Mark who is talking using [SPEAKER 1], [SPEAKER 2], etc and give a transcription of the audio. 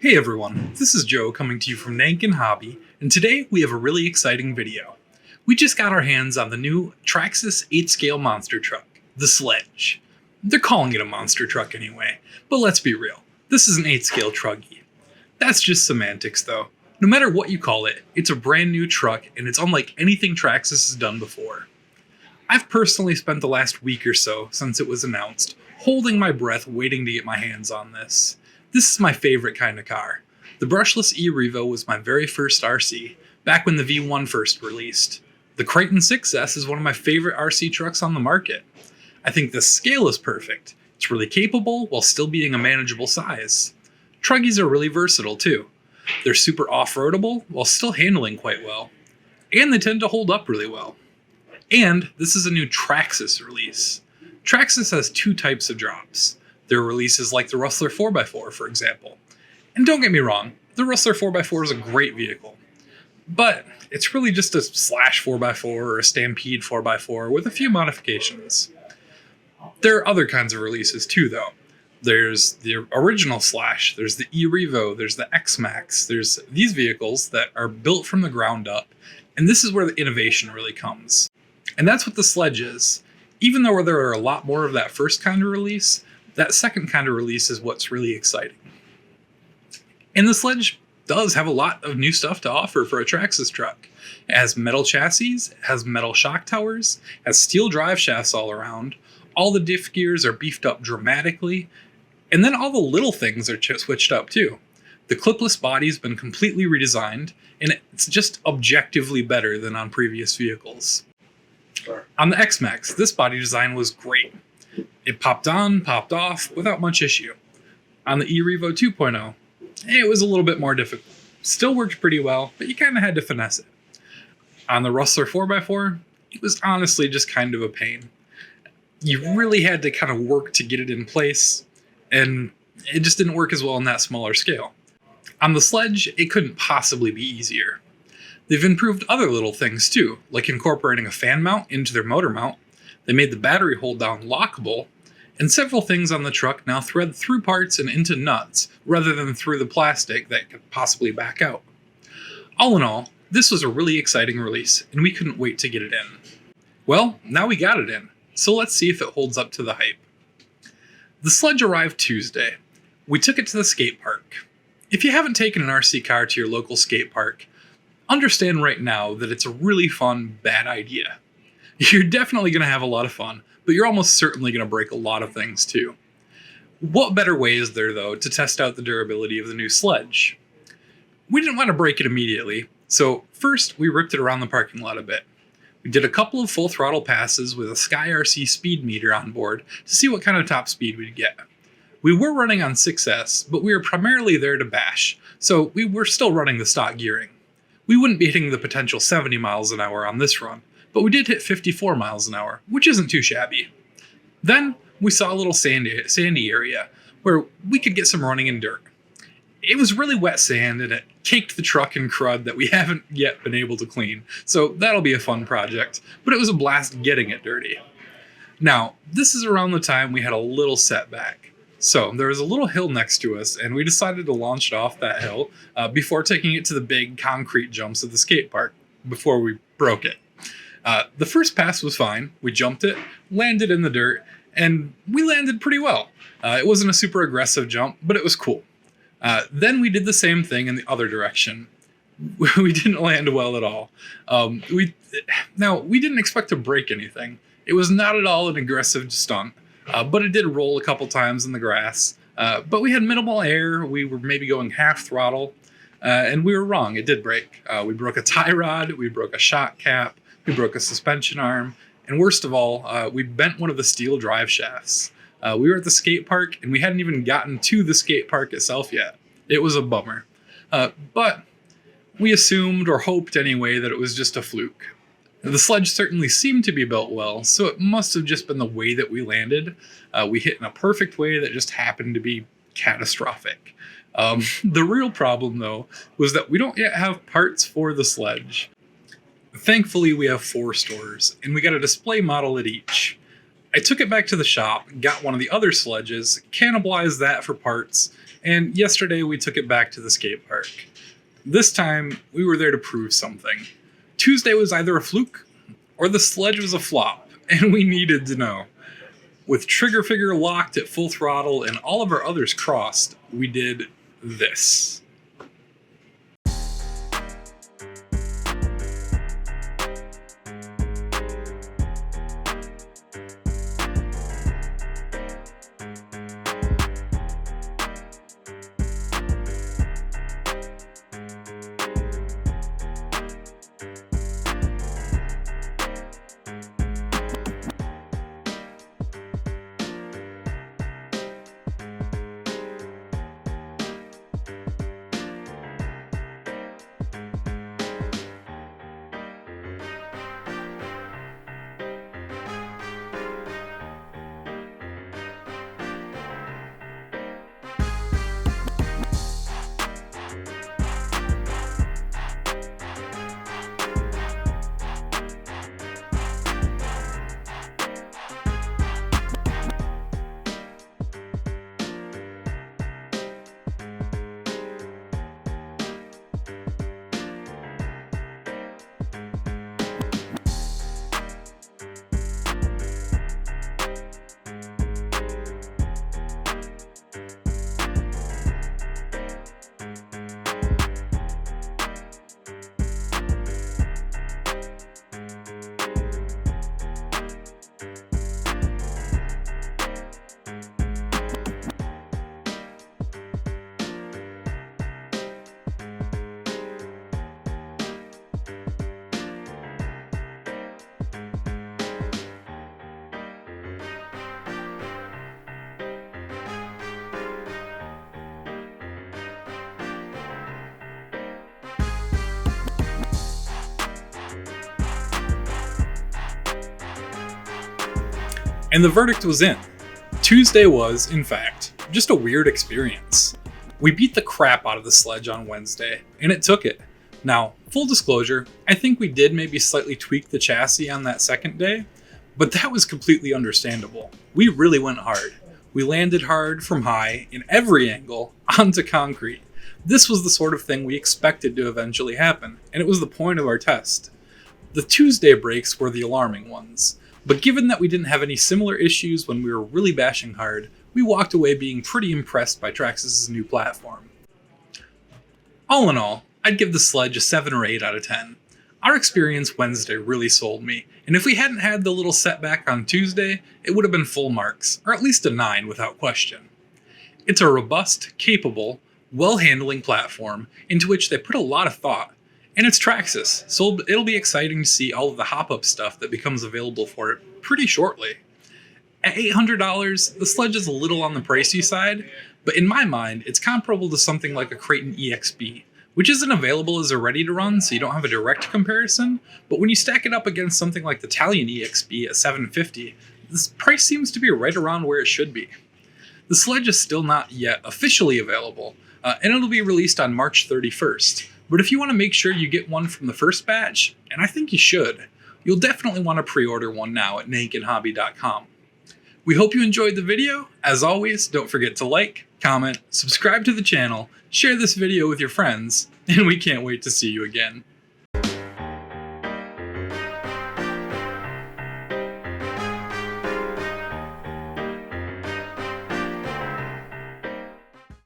[SPEAKER 1] Hey everyone, this is Joe coming to you from Nankin Hobby, and today we have a really exciting video. We just got our hands on the new Traxxas 8-scale monster truck, the Sledge. They're calling it a monster truck anyway, but let's be real, this is an 8-scale truckie. That's just semantics though. No matter what you call it, it's a brand new truck and it's unlike anything Traxxas has done before. I've personally spent the last week or so since it was announced, holding my breath waiting to get my hands on this. This is my favorite kind of car. The brushless e-Revo was my very first RC, back when the V1 first released. The Crichton 6S is one of my favorite RC trucks on the market. I think the scale is perfect. It's really capable while still being a manageable size. Truggies are really versatile too. They're super off-roadable while still handling quite well. And they tend to hold up really well. And this is a new Traxxas release. Traxxas has two types of drops. There are releases like the Rustler 4x4, for example. And don't get me wrong, the Rustler 4x4 is a great vehicle. But it's really just a Slash 4x4 or a Stampede 4x4 with a few modifications. There are other kinds of releases too, though. There's the original Slash, there's the e-Revo, there's the X-Max, there's these vehicles that are built from the ground up, and this is where the innovation really comes. And that's what the Sledge is. Even though there are a lot more of that first kind of release, that second kind of release is what's really exciting. And the Sledge does have a lot of new stuff to offer for a Traxxas truck. It has metal chassis, it has metal shock towers, it has steel drive shafts all around, all the diff gears are beefed up dramatically, and then all the little things are switched up too. The clipless body's been completely redesigned, and it's just objectively better than on previous vehicles. Sure. On the X-Max, this body design was great. It popped on, popped off without much issue. On the e-Revo 2.0, it was a little bit more difficult. Still worked pretty well, but you kind of had to finesse it. On the Rustler 4x4, it was honestly just kind of a pain. You really had to kind of work to get it in place, and it just didn't work as well on that smaller scale. On the Sledge, it couldn't possibly be easier. They've improved other little things too, like incorporating a fan mount into their motor mount. They made the battery hold down lockable, and several things on the truck now thread through parts and into nuts, rather than through the plastic that could possibly back out. All in all, this was a really exciting release, and we couldn't wait to get it in. Well, now we got it in, so let's see if it holds up to the hype. The Sledge arrived Tuesday. We took it to the skate park. If you haven't taken an RC car to your local skate park, understand right now that it's a really fun, bad idea. You're definitely going to have a lot of fun, but you're almost certainly going to break a lot of things too. What better way is there, though, to test out the durability of the new Sledge? We didn't want to break it immediately, so first we ripped it around the parking lot a bit. We did a couple of full throttle passes with a Sky RC speed meter on board to see what kind of top speed we'd get. We were running on 6S, but we were primarily there to bash, so we were still running the stock gearing. We wouldn't be hitting the potential 70 miles an hour on this run, but we did hit 54 miles an hour, which isn't too shabby. Then we saw a little sandy area where we could get some running in dirt. It was really wet sand and it caked the truck in crud that we haven't yet been able to clean, so that'll be a fun project, but it was a blast getting it dirty. Now, this is around the time we had a little setback. So there was a little hill next to us, and we decided to launch it off that hill before taking it to the big concrete jumps of the skate park before we broke it. The first pass was fine. We jumped it, landed in the dirt, and we landed pretty well. It wasn't a super aggressive jump, but it was cool. Then we did the same thing in the other direction. We didn't land well at all. We didn't expect to break anything. It was not at all an aggressive stunt. But it did roll a couple times in the grass. But we had minimal air. We were maybe going half throttle. And we were wrong. It did break. We broke a tie rod. We broke a shock cap. We broke a suspension arm. And worst of all, we bent one of the steel drive shafts. We were at the skate park, and we hadn't even gotten to the skate park itself yet. It was a bummer. But we assumed, or hoped anyway, that it was just a fluke. The Sledge certainly seemed to be built well, so it must have just been the way that we landed. We hit in a perfect way that just happened to be catastrophic. The real problem, though, was that we don't yet have parts for the Sledge. Thankfully, we have 4 stores, and we got a display model at each. I took it back to the shop, got one of the other Sledges, cannibalized that for parts, and yesterday we took it back to the skate park. This time, we were there to prove something. Tuesday was either a fluke or the sledge was a flop, and we needed to know. With trigger figure locked at full throttle and all of our others crossed, we did this. And the verdict was in. Tuesday was, in fact, just a weird experience. We beat the crap out of the sledge on Wednesday, and it took it. Now, full disclosure, I think we did maybe slightly tweak the chassis on that second day, but that was completely understandable. We really went hard. We landed hard from high, in every angle, onto concrete. This was the sort of thing we expected to eventually happen, and it was the point of our test. The Tuesday breaks were the alarming ones. But given that we didn't have any similar issues when we were really bashing hard, we walked away being pretty impressed by Traxxas' new platform. All in all, I'd give the Sledge a 7 or 8 out of 10. Our experience Wednesday really sold me, and if we hadn't had the little setback on Tuesday, it would have been full marks, or at least a 9 without question. It's a robust, capable, well-handling platform into which they put a lot of thought. And it's Traxxas, so it'll be exciting to see all of the hop-up stuff that becomes available for it pretty shortly. At $800, the Sledge is a little on the pricey side, but in my mind, it's comparable to something like a Creighton EXB, which isn't available as a ready-to-run, so you don't have a direct comparison, but when you stack it up against something like the Italian EXB at $750, this price seems to be right around where it should be. The Sledge is still not yet officially available, and it'll be released on March 31st. But if you want to make sure you get one from the first batch, and I think you should, you'll definitely want to pre-order one now at nankinhobby.com. We hope you enjoyed the video. As always, don't forget to like, comment, subscribe to the channel, share this video with your friends, and we can't wait to see you again.